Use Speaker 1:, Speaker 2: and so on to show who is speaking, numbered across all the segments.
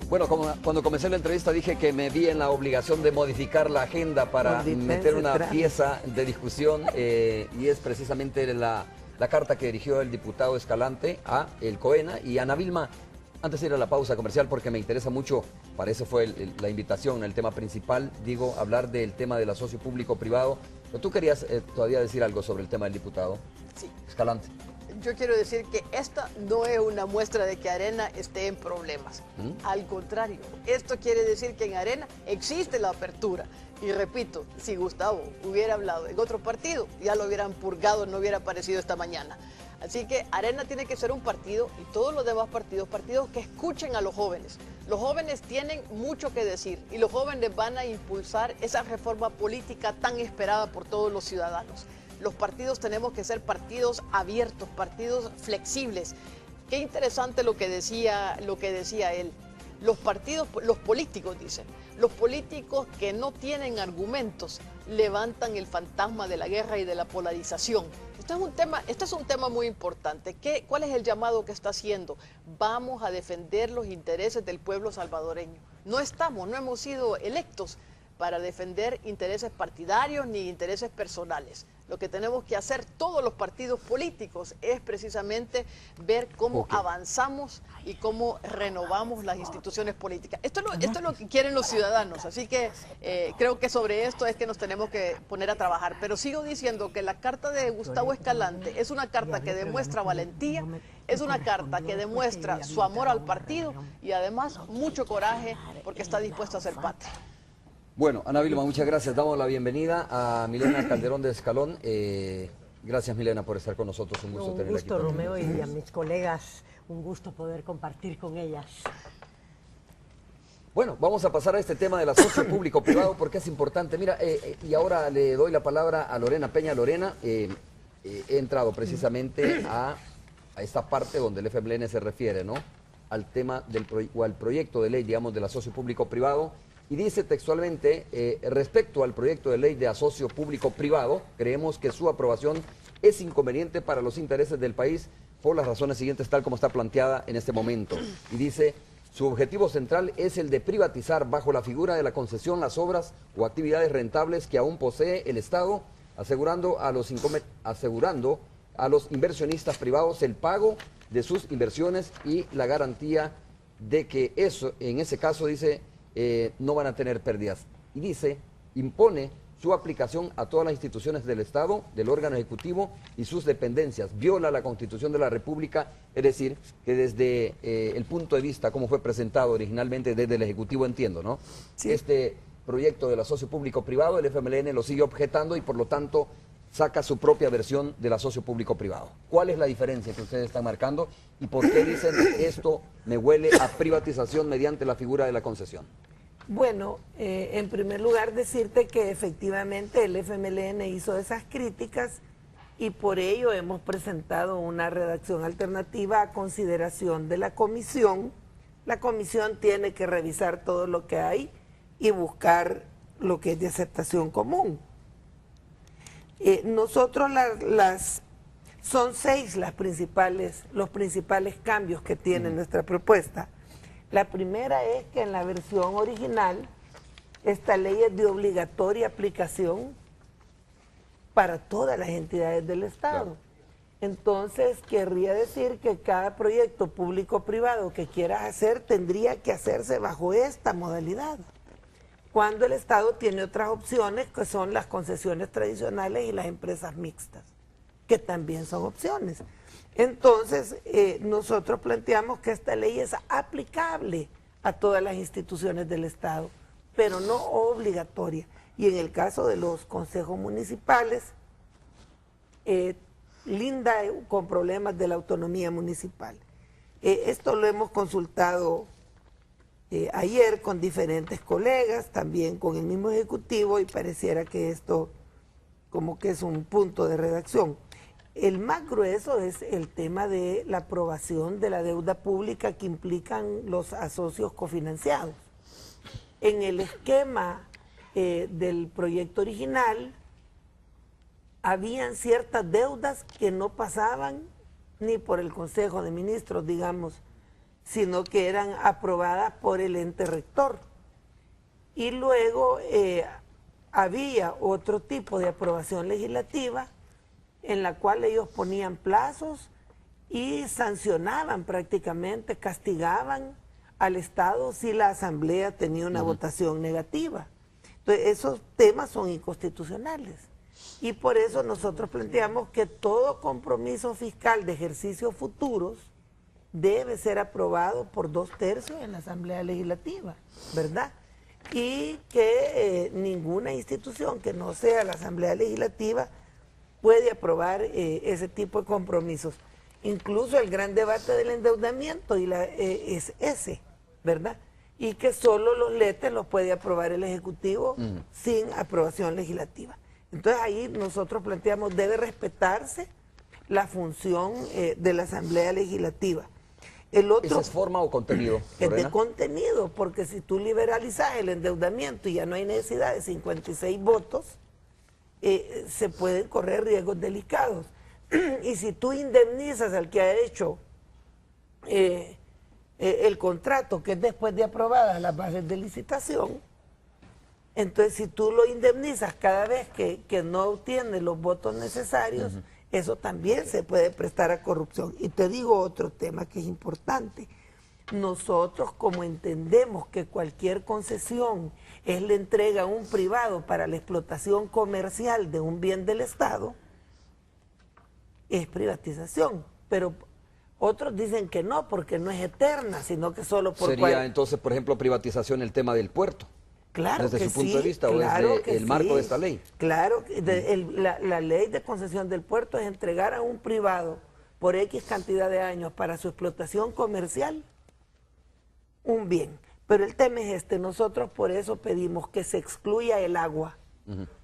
Speaker 1: Bueno, cuando comencé la entrevista dije que me vi en la obligación de modificar la agenda para meter una pieza de discusión y es precisamente la carta que dirigió el diputado Escalante a el COENA y a Ana Vilma. Antes de ir a la pausa comercial, porque me interesa mucho, para eso fue la invitación, el tema principal, digo, hablar del tema del asocio público-privado. Pero tú querías todavía decir algo sobre el tema del diputado Escalante.
Speaker 2: Yo quiero decir que esta no es una muestra de que Arena esté en problemas. Al contrario, esto quiere decir que en Arena existe la apertura. Y repito, si Gustavo hubiera hablado en otro partido, ya lo hubieran purgado, no hubiera aparecido esta mañana. Así que Arena tiene que ser un partido y todos los demás partidos que escuchen a los jóvenes. Los jóvenes tienen mucho que decir y los jóvenes van a impulsar esa reforma política tan esperada por todos los ciudadanos. Los partidos tenemos que ser partidos abiertos, partidos flexibles. Qué interesante lo que decía él. Los políticos dicen, los políticos que no tienen argumentos levantan el fantasma de la guerra y de la polarización. Este es un tema muy importante. ¿Cuál es el llamado que está haciendo? Vamos a defender los intereses del pueblo salvadoreño. No hemos sido electos para defender intereses partidarios ni intereses personales. Lo que tenemos que hacer todos los partidos políticos es precisamente ver cómo avanzamos y cómo renovamos las instituciones políticas. Esto es lo que quieren los ciudadanos, así que creo que sobre esto es que nos tenemos que poner a trabajar. Pero sigo diciendo que la carta de Gustavo Escalante es una carta que demuestra valentía, es una carta que demuestra su amor al partido y además mucho coraje porque está dispuesto a ser patria.
Speaker 1: Bueno, Ana Vilma, muchas gracias. Damos la bienvenida a Milena Calderón de Escalón. Gracias, Milena, por estar con nosotros. Un gusto tenerla aquí.
Speaker 3: Un gusto, Romeo, y a mis colegas, un gusto poder compartir con ellas.
Speaker 1: Bueno, vamos a pasar a este tema del asocio público-privado porque es importante. Mira, y ahora le doy la palabra a Lorena Peña. Lorena, he entrado precisamente a esta parte donde el FMLN se refiere, ¿no? Al tema al proyecto de ley, digamos, del asocio público-privado. Y dice textualmente, respecto al proyecto de ley de asocio público-privado, creemos que su aprobación es inconveniente para los intereses del país por las razones siguientes, tal como está planteada en este momento. Y dice, su objetivo central es el de privatizar bajo la figura de la concesión las obras o actividades rentables que aún posee el Estado, asegurando a los inversionistas privados el pago de sus inversiones y la garantía de que eso, en ese caso, dice, no van a tener pérdidas. Y dice, impone su aplicación a todas las instituciones del Estado, del órgano ejecutivo y sus dependencias. Viola la Constitución de la República, es decir, que desde el punto de vista, como fue presentado originalmente desde el Ejecutivo, entiendo, ¿no? Sí. Este proyecto del asocio público-privado, el FMLN lo sigue objetando y por lo tanto saca su propia versión del asocio público-privado. ¿Cuál es la diferencia que ustedes están marcando y por qué dicen esto me huele a privatización mediante la figura de la concesión?
Speaker 3: Bueno, en primer lugar decirte que efectivamente el FMLN hizo esas críticas y por ello hemos presentado una redacción alternativa a consideración de la comisión. La comisión tiene que revisar todo lo que hay y buscar lo que es de aceptación común. Nosotros son 6 los principales cambios que tiene nuestra propuesta. La primera es que en la versión original esta ley es de obligatoria aplicación para todas las entidades del Estado. Claro. Entonces querría decir que cada proyecto público-privado que quieras hacer tendría que hacerse bajo esta modalidad, cuando el Estado tiene otras opciones que son las concesiones tradicionales y las empresas mixtas, que también son opciones. Entonces, nosotros planteamos que esta ley es aplicable a todas las instituciones del Estado, pero no obligatoria. Y en el caso de los consejos municipales, linda con problemas de la autonomía municipal. Esto lo hemos consultado ayer con diferentes colegas, también con el mismo Ejecutivo, y pareciera que esto como que es un punto de redacción. El más grueso es el tema de la aprobación de la deuda pública que implican los asocios cofinanciados. En el esquema del proyecto original habían ciertas deudas que no pasaban ni por el Consejo de Ministros, digamos, sino que eran aprobadas por el ente rector. Y luego había otro tipo de aprobación legislativa en la cual ellos ponían plazos y sancionaban prácticamente, castigaban al Estado si la Asamblea tenía una votación negativa. Entonces, esos temas son inconstitucionales. Y por eso nosotros planteamos que todo compromiso fiscal de ejercicios futuros debe ser aprobado por 2/3 en la Asamblea Legislativa, ¿verdad? Y que ninguna institución que no sea la Asamblea Legislativa puede aprobar ese tipo de compromisos. Incluso el gran debate del endeudamiento es ese, ¿verdad? Y que solo los letes los puede aprobar el Ejecutivo sin aprobación legislativa. Entonces ahí nosotros planteamos, debe respetarse la función de la Asamblea Legislativa. El otro,
Speaker 1: ¿esa es forma o contenido, Lorena?
Speaker 3: Es de contenido, porque si tú liberalizas el endeudamiento y ya no hay necesidad de 56 votos, se pueden correr riesgos delicados. Y si tú indemnizas al que ha hecho el contrato, que es después de aprobadas las bases de licitación, entonces si tú lo indemnizas cada vez que no obtiene los votos necesarios, eso también se puede prestar a corrupción. Y te digo otro tema que es importante. Nosotros, como entendemos que cualquier concesión es la entrega a un privado para la explotación comercial de un bien del Estado, es privatización. Pero otros dicen que no, porque no es eterna, sino que solo por...
Speaker 1: Sería entonces, por ejemplo, privatización el tema del puerto.
Speaker 3: Claro
Speaker 1: desde
Speaker 3: que
Speaker 1: su punto
Speaker 3: sí,
Speaker 1: de vista,
Speaker 3: claro,
Speaker 1: o desde el marco de esta ley.
Speaker 3: Claro, la ley de concesión del puerto es entregar a un privado por X cantidad de años para su explotación comercial un bien. Pero el tema es nosotros por eso pedimos que se excluya el agua.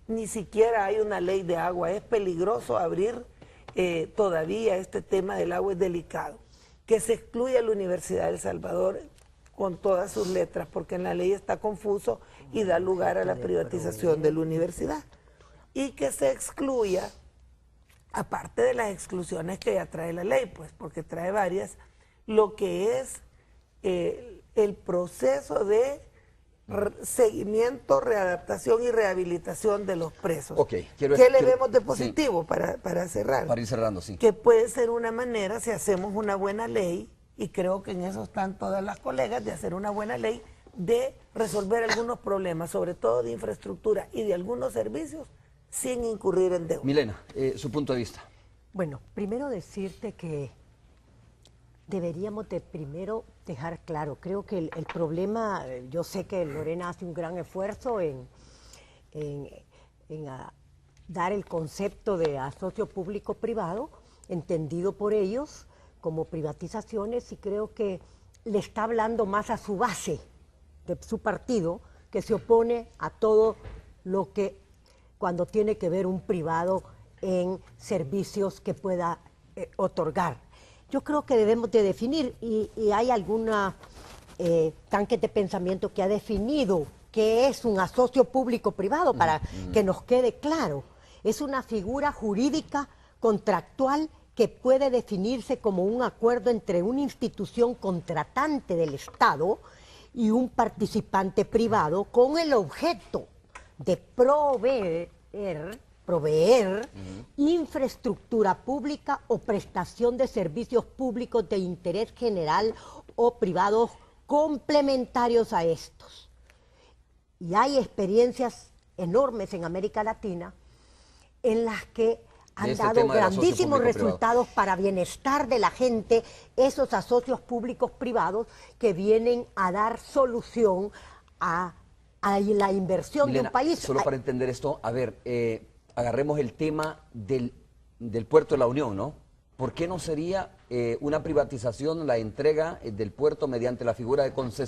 Speaker 3: Ni siquiera hay una ley de agua, es peligroso abrir todavía este tema del agua, es delicado. Que se excluya la Universidad de El Salvador con todas sus letras, porque en la ley está confuso y da lugar a la privatización de la universidad. Y que se excluya, aparte de las exclusiones que ya trae la ley, pues porque trae varias, lo que es el proceso de seguimiento, readaptación y rehabilitación de los presos. ¿Qué le vemos de positivo, sí, para cerrar?
Speaker 1: Para ir cerrando, sí.
Speaker 3: Que puede ser una manera, si hacemos una buena ley, y creo que en eso están todas las colegas, de hacer una buena ley, de resolver algunos problemas, sobre todo de infraestructura y de algunos servicios, sin incurrir en deuda.
Speaker 1: Milena, su punto de vista.
Speaker 4: Bueno, primero decirte que deberíamos de primero dejar claro, creo que el problema, yo sé que Lorena hace un gran esfuerzo en dar el concepto de asocio público-privado, entendido por ellos como privatizaciones, y creo que le está hablando más a su base de su partido, que se opone a todo lo que cuando tiene que ver un privado en servicios que pueda otorgar. Yo creo que debemos de definir, y hay alguna tanque de pensamiento que ha definido qué es un asocio público-privado, para que nos quede claro. Es una figura jurídica contractual que puede definirse como un acuerdo entre una institución contratante del Estado y un participante privado con el objeto de proveer infraestructura pública o prestación de servicios públicos de interés general o privados complementarios a estos. Y hay experiencias enormes en América Latina en las que han dado grandísimos resultados para bienestar de la gente, esos asocios públicos privados que vienen a dar solución a la inversión, Milena, de un país.
Speaker 1: Solo para entender esto, a ver, agarremos el tema del puerto de la Unión, ¿no? ¿Por qué no sería una privatización la entrega del puerto mediante la figura de concesión?